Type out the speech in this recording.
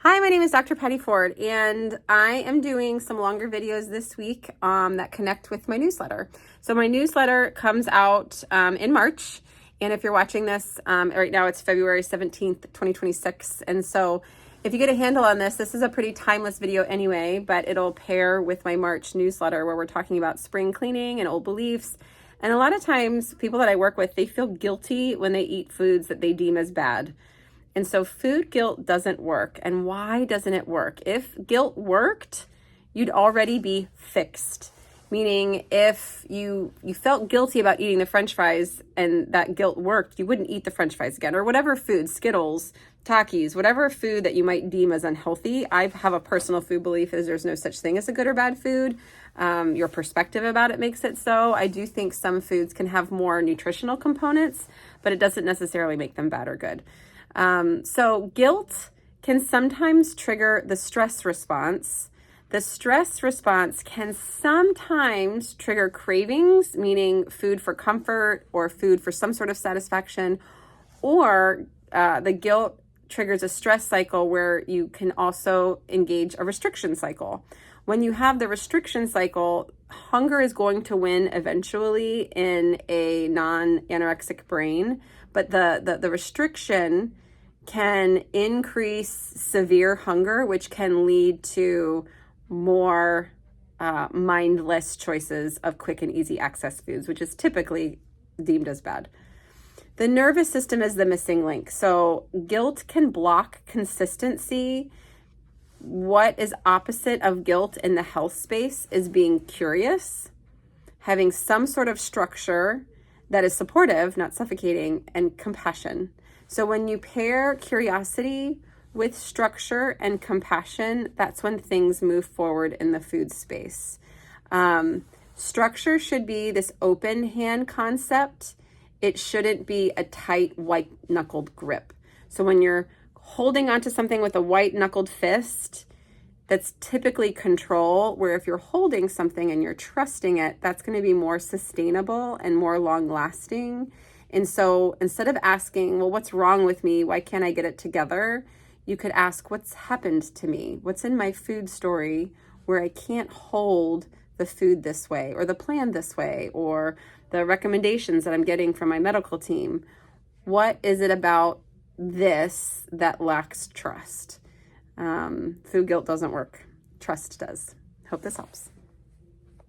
Hi, my name is Dr. Patty Ford, and I am doing some longer videos this week that connect with my newsletter. So my newsletter comes out in March, and if you're watching this, right now it's February 17th, 2026. And so if you get a handle on this, this is a pretty timeless video anyway, but it'll pair with my March newsletter where we're talking about spring cleaning and old beliefs. And a lot of times people that I work with, they feel guilty when they eat foods that they deem as bad. And so food guilt doesn't work. And why doesn't it work? If guilt worked, you'd already be fixed. Meaning if you felt guilty about eating the French fries and that guilt worked, you wouldn't eat the French fries again. Or whatever food, Skittles, Takis, whatever food that you might deem as unhealthy. I have a personal food belief is there's no such thing as a good or bad food. Your perspective about it makes it so. I do think some foods can have more nutritional components, but it doesn't necessarily make them bad or good. So guilt can sometimes trigger the stress response. The stress response can sometimes trigger cravings, meaning food for comfort or food for some sort of satisfaction, or the guilt triggers a stress cycle where you can also engage a restriction cycle. When you have the restriction cycle, hunger is going to win eventually in a non-anorexic brain, but the restriction can increase severe hunger, which can lead to more mindless choices of quick and easy access foods, which is typically deemed as bad. The nervous system is the missing link. So guilt can block consistency. What is opposite of guilt in the health space is being curious, having some sort of structure that is supportive, not suffocating, and compassion. So when you pair curiosity with structure and compassion, that's when things move forward in the food space. Structure should be this open hand concept. It shouldn't be a tight, white-knuckled grip. So when you're holding onto something with a white-knuckled fist, that's typically control, where if you're holding something and you're trusting it, that's going to be more sustainable and more long-lasting. And so instead of asking, well, what's wrong with me? Why can't I get it together? You could ask, what's happened to me? What's in my food story where I can't hold the food this way, or the plan this way, or the recommendations that I'm getting from my medical team? What is it about this that lacks trust? Food guilt doesn't work. Trust does. Hope this helps.